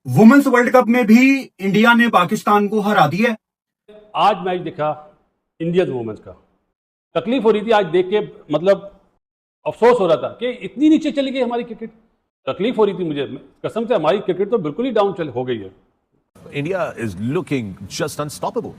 Women's world cup में भी India ने पाकिस्तान को हरा दिया। आज मैच देखा इंडियन वुमेन्स का, तकलीफ हो रही थी आज देख के, मतलब अफसोस हो रहा था कि इतनी नीचे चली गई हमारी क्रिकेट। तकलीफ हो रही थी मुझे कसम से, हमारी क्रिकेट तो बिल्कुल ही डाउन हो गई है। India is looking just unstoppable.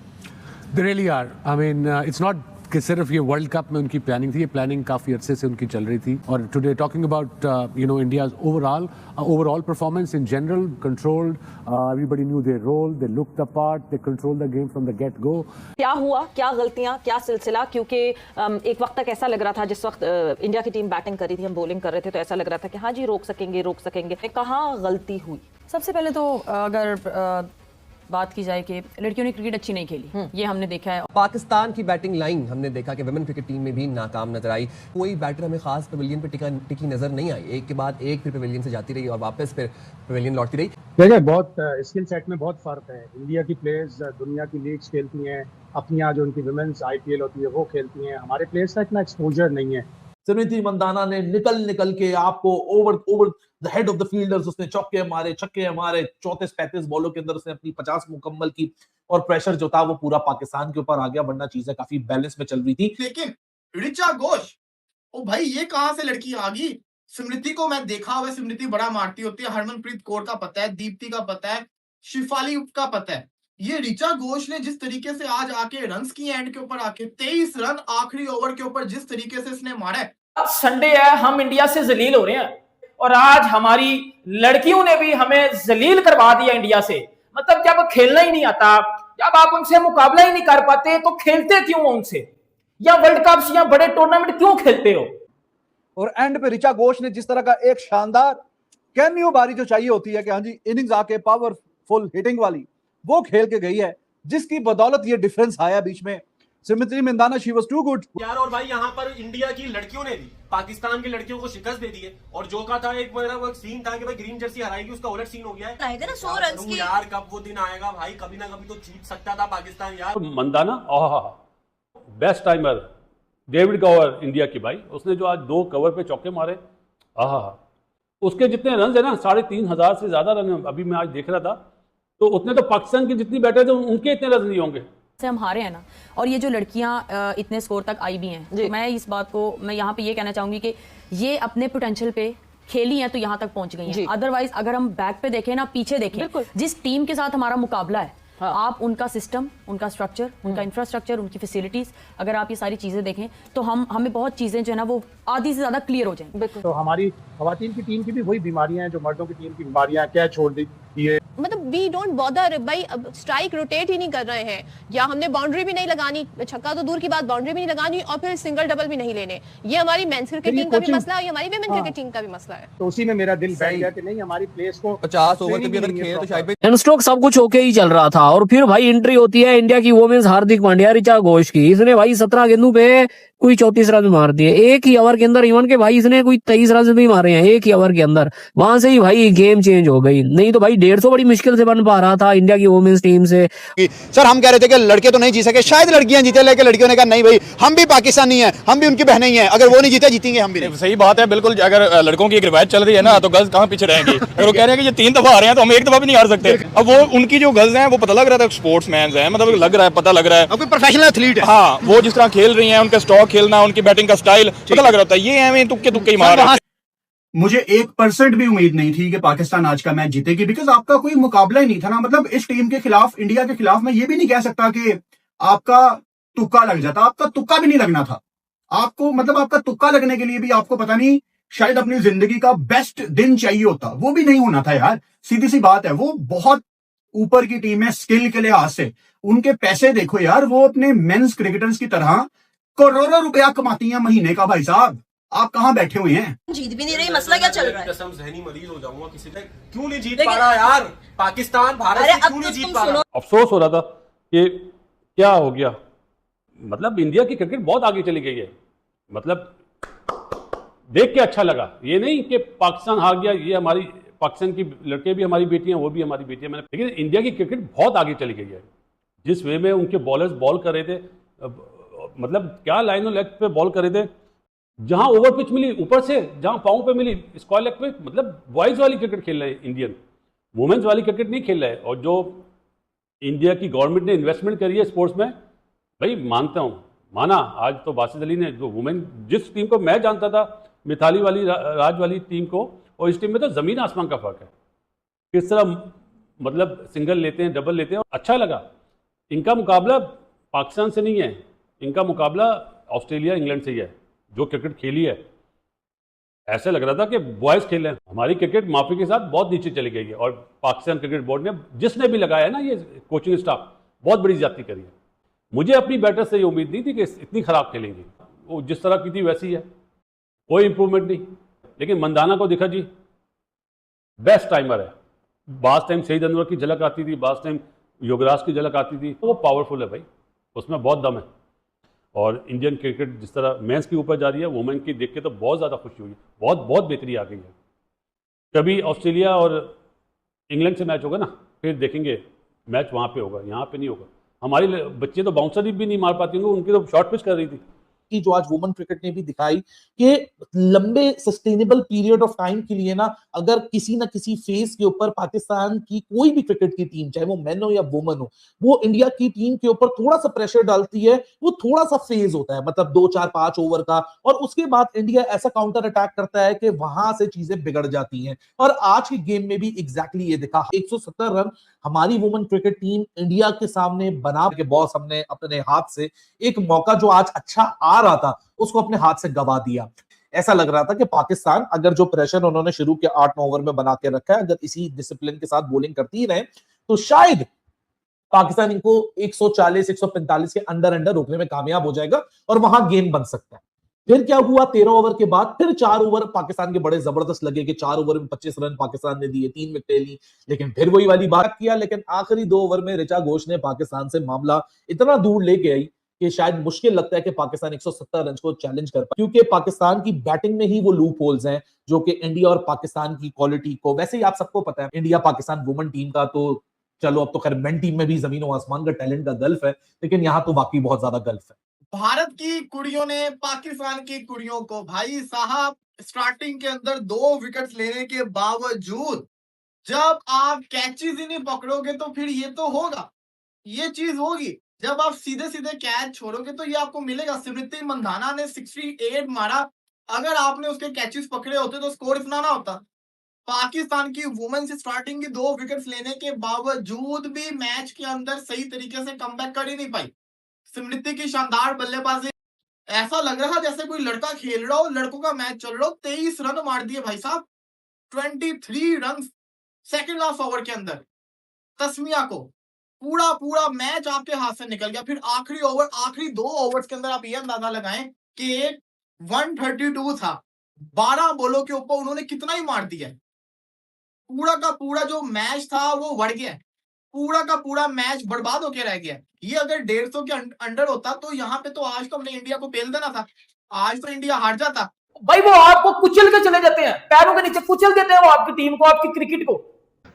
They really are. I mean, it's not कि सिर्फ ये वर्ल्ड कप में उनकी प्लानिंग थी, ये प्लानिंग काफ़ी अरसे से उनकी चल रही थी। और today talking about India's overall performance in general, controlled, everybody knew their role, they looked the part, they control the game from the get go. क्या हुआ, क्या गलतियां, क्या सिलसिला? क्योंकि एक वक्त तक ऐसा लग रहा था, जिस वक्त इंडिया की टीम बैटिंग कर रही थी, हम बॉलिंग कर रहे थे, तो ऐसा लग रहा था कि हाँ जी रोक सकेंगे। कहाँ गलती हुई? सबसे पहले तो अगर बात की जाए कि लड़कियों ने क्रिकेट अच्छी नहीं खेली, ये हमने देखा है। पाकिस्तान की बैटिंग लाइन हमने देखा कि वुमेन क्रिकेट टीम में भी नाकाम नजर आई। कोई बैटर हमें खास पवेलियन पे टिकी नजर नहीं आई। एक के बाद एक फिर पवेलियन से जाती रही और वापस फिर पवेलियन लौटती रही। देखिए, बहुत स्किल सेट में बहुत फर्क है। इंडिया की प्लेयर्स दुनिया की लीग्स खेलती हैं, अपनी यहाँ जो उनकी वुमेन्स IPL होती है वो खेलती हैं। हमारे प्लेयर्स का इतना एक्सपोजर नहीं है। स्मृति मंदाना ने निकल के आपको over the head of the fielders उसने छक्के मारे 34-35 बॉलों के अंदर उसने अपनी 50 मुकम्मल की, और प्रेशर जो था वो पूरा पाकिस्तान के ऊपर आ गया, वरना चीजें काफी बैलेंस में चल रही थी। लेकिन ऋचा घोष, ओ भाई ये कहां से लड़की आ गई? स्मृति को मैं देखा हुआ, स्मृति बड़ा मारती होती है, हरमनप्रीत कौर का पता है, दीप्ति का पता है, शिफाली का पता है। ये ऋचा घोष ने जिस तरीके से आज आके रन्स की एंड के ऊपर आके 23 रन आखिरी ओवर के ऊपर जिस तरीके से इसने मारा है। संडे है, हम इंडिया से जलील हो रहे हैं, और आज हमारी लड़कियों ने भी हमें जलील करवा दिया इंडिया से। मतलब जब खेलना ही नहीं आता, जब आप उनसे मुकाबला ही नहीं कर पाते, तो खेलते क्यों उनसे? या वर्ल्ड कप या बड़े टूर्नामेंट क्यों खेलते हो? और एंड पे ऋचा घोष ने जिस तरह का एक शानदार कैमियो बारी जो चाहिए होती है कि हाँ जी इनिंग्स आके पावरफुल हिटिंग वाली, वो खेल के गई है, जिसकी बदौलत ये डिफरेंस आया बीच में। Smriti Mandhana, she was too good यार। और भाई यहाँ पर इंडिया की लड़कियों ने भी पाकिस्तान की लड़कियों को शिकस्त दे दी है, और जो का था एक मेरा वो सीन था कि भाई ग्रीन जर्सी हराएगी, उसका उलट सीन हो गया है ना 100 रन की। यार कब वो दिन आएगा भाई, कभी ना कभी तो जीत सकता था पाकिस्तान यार। Mandhana best timer, David cover India की भाई, उसने जो आज 2 कवर पे चौके मारे, उसके जितने रन है ना 3500 से ज्यादा रन अभी मैं आज देख रहा था, तो उतने तो पाकिस्तान की जितनी बैटर थे उनके इतने रन नहीं होंगे। से हम हारे हैं ना, और ये जो लड़कियां इतने स्कोर तक आई भी हैं, तो मैं इस बात को मैं यहाँ पे ये कहना चाहूंगी कि ये अपने पोटेंशियल पे खेली हैं तो यहाँ तक पहुंच गई हैं। अदरवाइज अगर हम बैक पे देखें ना, पीछे देखें, जिस टीम के साथ हमारा मुकाबला है, आप उनका सिस्टम, उनका स्ट्रक्चर, उनका इंफ्रास्ट्रक्चर, उनकी फैसिलिटीज, अगर आप ये सारी चीजें देखें तो हमें बहुत चीजें जो है ना वो आधी से ज्यादा क्लियर हो जाएंगी। तो हमारी खवातीन की टीम की भी वही बीमारियां हैं जो मर्दों की टीम की बीमारियां, क्या छोड़ दी है। मतलब वी डोंट बॉदर भाई, अब स्ट्राइक रोटेट ही नहीं कर रहे हैं, या हमने बाउंड्री भी नहीं लगानी, छक्का तो दूर की बात, बाउंड्री भी नहीं लगानी, और फिर सिंगल डबल भी नहीं लेने। ये हमारी मेंस क्रिकेट टीम का भी मसला है, ये हमारी वुमेन क्रिकेट टीम का भी मसला है। तो उसी में मेरा दिल बैठ गया कि नहीं, हमारी प्लेयर्स को 50 ओवर भी अगर खेले तो शायद स्ट्रोक सब कुछ ओके ही चल रहा था, और फिर भाई एंट्री होती है इंडिया की वोमेन्स हार्दिक पांड्या, ऋचा घोष की। इसने भाई 17 गेंदों पे कोई 34 रन मार दिए एक ही ओवर के अंदर। इवन के भाई इसने कोई 23 रन भी मारे हैं एक ही ओवर के अंदर। वहां से ही भाई गेम चेंज हो गई, नहीं तो भाई 150 बड़ी मुश्किल से बन पा रहा था इंडिया की वुमेन्स टीम से। सर हम कह रहे थे कि लड़के तो नहीं जीत सके, शायद लड़कियां जीते, लेकिन लड़कियों ने कहा नहीं भाई हम भी पाकिस्तानी हैं, हम भी उनकी बहनें ही हैं, अगर वो नहीं जीते जीतेंगे हम भी नहीं। सही बात है, बिल्कुल। अगर लड़कों की एक रिवायत चल रही है ना, तो गर्ल्स कहाँ पीछे रहेंगी? अगर वो कह रहे हैं कि ये 3 दफा आ रहे हैं तो हम 1 दफा भी नहीं हार सकते। अब वो उनकी जो गर्ल्स हैं वो पता लग रहा था स्पोर्ट्समैन है, मतलब लग रहा है, पता लग रहा है कोई प्रोफेशनल एथलीट है। हाँ, वो जिस तरह खेल रही हैं, उनका स्टॉक खेलना, उनकी बैटिंग का स्टाइल पता लग रहा था। ये हमें तुक्के ही मार रहे हैं। मुझे 1% भी उम्मीद नहीं थी कि पाकिस्तान आज का मैच जीतेगी, बिकॉज आपका कोई मुकाबला ही नहीं था ना। मतलब इस टीम के खिलाफ, इंडिया के खिलाफ, मैं ये भी नहीं कह सकता कि आपका तुक्का लग जाता, आपका तुक्का भी नहीं लगना था आपको। मतलब आपका तुक्का लगने के लिए भी आपको पता नहीं शायद अपनी जिंदगी का बेस्ट दिन चाहिए होता, वो भी नहीं होना था यार। सीधी सी बात है, वो बहुत ऊपर की टीम है स्किल के लिहाज से। उनके पैसे देखो यार, वो अपने मेंस क्रिकेटर्स की तरह करोड़ों रुपया कमाती हैं महीने का। भाई साहब आप कहाँ बैठे हुए हैं? जीत भी नहीं रही, मसला क्या चल रहा है? कसम जहनी मरीज हो जाऊंगा किसी से, क्यों नहीं जीत पा रहा यार पाकिस्तान? भारत से क्यों नहीं जीत पा रहा? अफसोस हो रहा था कि क्या हो गया। मतलब इंडिया की क्रिकेट बहुत आगे चली गई है, मतलब देख के अच्छा लगा। ये नहीं कि पाकिस्तान हार गया, ये हमारी पाकिस्तान की लड़के भी हमारी बेटियां, वो भी हमारी बेटियां। लेकिन इंडिया की क्रिकेट बहुत आगे चली गई है। जिस वे में उनके बॉलर्स बॉल कर रहे थे, मतलब क्या लाइन और लेग पे बॉल कर रहे थे, जहां ओवर पिच मिली ऊपर से, जहां पाँव पे मिली स्क्वायर लेग पे, मतलब बॉयज वाली क्रिकेट खेल रहे हैं इंडियन। वुमेन्स वाली क्रिकेट नहीं खेल रहे। और जो इंडिया की गवर्नमेंट ने इन्वेस्टमेंट करी है स्पोर्ट्स में, भाई मानता हूँ, माना आज तो बासित अली ने जो वुमेन, जिस टीम को मैं जानता था मिताली वाली राज वाली टीम को, और इस टीम में तो ज़मीन आसमान का फ़र्क है। किस तरह मतलब सिंगल लेते हैं, डबल लेते हैं, और अच्छा लगा। इनका मुकाबला पाकिस्तान से नहीं है, इनका मुकाबला ऑस्ट्रेलिया इंग्लैंड से ही है। जो क्रिकेट खेली है ऐसा लग रहा था कि बॉयज़ खेल रहे हैं। हमारी क्रिकेट माफी के साथ बहुत नीचे चली गई है, और पाकिस्तान क्रिकेट बोर्ड ने, जिसने भी लगाया है ना ये कोचिंग स्टाफ, बहुत बड़ी ज्यादती करी है। मुझे अपनी बैटर से ये उम्मीद नहीं थी कि इतनी खराब खेलेंगी। वो जिस तरह की थी वैसी है, कोई इंप्रूवमेंट नहीं। लेकिन मंदाना को देखा जी, बेस्ट टाइमर है। बास टाइम शहीद अनवर की झलक आती थी, बास टाइम युवराज की झलक आती थी। तो वो पावरफुल है भाई, उसमें बहुत दम है। और इंडियन क्रिकेट जिस तरह मेंस के ऊपर जा रही है, वुमेन की देख के तो बहुत ज़्यादा खुशी हुई। बहुत बहुत बेहतरी आ गई है। कभी ऑस्ट्रेलिया और इंग्लैंड से मैच होगा ना, फिर देखेंगे मैच वहाँ पे होगा, यहाँ पे नहीं होगा। हमारी बच्चे तो बाउंसर भी नहीं मार पाती होंगे, उनकी तो शॉर्ट पिच कर रही थी। की जो आज वुमेन क्रिकेट ने भी दिखाई कि लंबे सस्टेनेबल पीरियड ऑफ टाइम के लिए ना, अगर किसी ना किसी फेज के ऊपर पाकिस्तान की कोई भी क्रिकेट की टीम, चाहे वो मेन हो या वुमेन हो, वो इंडिया की टीम के ऊपर थोड़ा सा प्रेशर डालती है। वो थोड़ा सा फेज होता है, मतलब 2 4 5 ओवर का, और उसके बाद इंडिया ऐसा काउंटर अटैक करता है कि वहां से चीजें बिगड़ जाती हैं। और आज के गेम में भी एग्जैक्टली ये दिखा। 170 रन हमारी वुमेन क्रिकेट टीम इंडिया के सामने बना के, बॉस हमने अपने हाथ से एक मौका जो आज अच्छा आ रहा था उसको अपने हाथ से गवा दिया। ऐसा लग रहा था कि पाकिस्तान, अगर जो प्रेशर उन्होंने शुरू के 8-9 ओवर में बना के रखा है, अगर इसी डिसिप्लिन के साथ बॉलिंग करती ही रहे, तो शायद पाकिस्तान इनको 140-145 के अंडर रोकने में कामयाब हो जाएगा और वहां गेम बन सकता है। फिर क्या हुआ, 13 ओवर के बाद फिर 4 ओवर पाकिस्तान के बड़े जबरदस्त लगे कि 4 ओवर में 25 रन पाकिस्तान ने दिए, 3 विकेटें ली, लेकिन फिर वही वाली बात किया। लेकिन आखिरी 2 ओवर में ऋचा घोष ने पाकिस्तान से मामला इतना दूर लेके आई कि शायद मुश्किल लगता है कि पाकिस्तान 170 रन को चैलेंज कर पाए, क्योंकि पाकिस्तान की बैटिंग में ही वो लूप होल्स हैं जो कि इंडिया और पाकिस्तान की क्वालिटी को, वैसे ही आप सबको पता है इंडिया पाकिस्तान वुमेन टीम का तो चलो, अब तो खैर मेन टीम में भी जमीन और आसमान का टैलेंट का गल्फ है, लेकिन यहाँ तो वाकई बहुत ज्यादा गल्फ है। भारत की कुड़ियों ने पाकिस्तान की कुड़ियों को, भाई साहब, स्टार्टिंग के अंदर 2 विकेट लेने के बावजूद जब आप कैचेस ही नहीं पकड़ोगे तो फिर ये तो होगा, ये चीज होगी। जब आप सीधे सीधे कैच छोड़ोगे तो ये आपको मिलेगा। स्मृति मंधाना ने 68 मारा, अगर आपने उसके कैचेस पकड़े होते तो स्कोर इतना ना होता। पाकिस्तान की वुमेन से स्टार्टिंग की 2 विकेट्स लेने के बावजूद भी मैच के अंदर सही तरीके से कमबैक कर ही नहीं पाई। स्मृति की शानदार बल्लेबाजी, ऐसा लग रहा जैसे कोई लड़का खेल रहा हो, लड़कों का मैच चल रहा हो। 23 रन मार दिए भाई साहब, 23 रन सेकंड लास्ट ओवर के अंदर। तस्मिया को पूरा मैच आपके हाथ से निकल गया। फिर आखिरी ओवर, आखिरी 2 ओवर्स के अंदर आप ये अंदाजा लगाएं कि 132 था, 12 बॉलों के ऊपर उन्होंने कितना ही मार दिया। पूरा का पूरा जो मैच था वो बढ़ गया, पूरा का पूरा मैच बर्बाद होके रह गया। ये अगर 150 के अंडर होता तो यहाँ पे तो आज तो हमने इंडिया को पेल देना था, आज तो इंडिया हार जाता। भाई वो आपको कुचल के चले जाते हैं, पैरों के नीचे कुचल देते हैं वो आपकी टीम को, आपकी क्रिकेट को।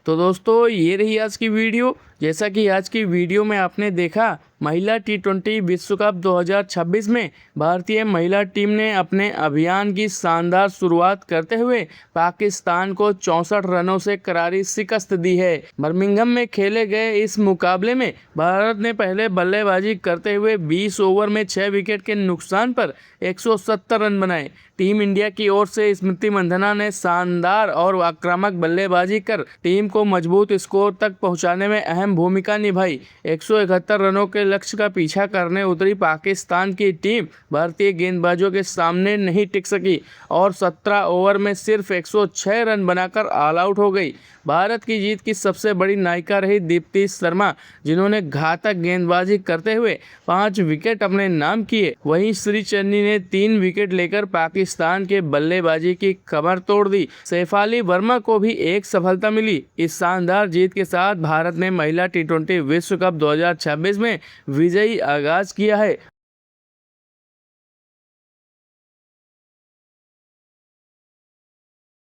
तो दोस्तों ये रही आज की वीडियो। जैसा कि आज की वीडियो में आपने देखा, महिला T20 विश्व कप 2026 में भारतीय महिला टीम ने अपने अभियान की शानदार शुरुआत करते हुए पाकिस्तान को 64 रनों से करारी शिकस्त दी है। बर्मिंघम में खेले गए इस मुकाबले में भारत ने पहले बल्लेबाजी करते हुए 20 ओवर में 6 विकेट के नुकसान पर 170 रन बनाए। टीम इंडिया की ओर से स्मृति मंधाना ने शानदार और आक्रामक बल्लेबाजी कर टीम को मजबूत स्कोर तक पहुंचाने में अहम भूमिका निभाई। 171 रनों के लक्ष्य का पीछा करने उतरी पाकिस्तान की टीम भारतीय गेंदबाजों के सामने नहीं टिक सकी और 17 ओवर में सिर्फ 106 रन बनाकर ऑल आउट हो गई। भारत की जीत की सबसे बड़ी नायिका रही दीप्ति शर्मा, जिन्होंने घातक गेंदबाजी करते हुए 5 विकेट अपने नाम किए। वहीं श्री चन्नी ने 3 विकेट लेकर पाकिस्तान के बल्लेबाजी की कमर तोड़ दी। शेफाली वर्मा को भी एक सफलता मिली। इस शानदार जीत के साथ भारत ने महिला T20 विश्व कप 2026 में विजयी आगाज किया है।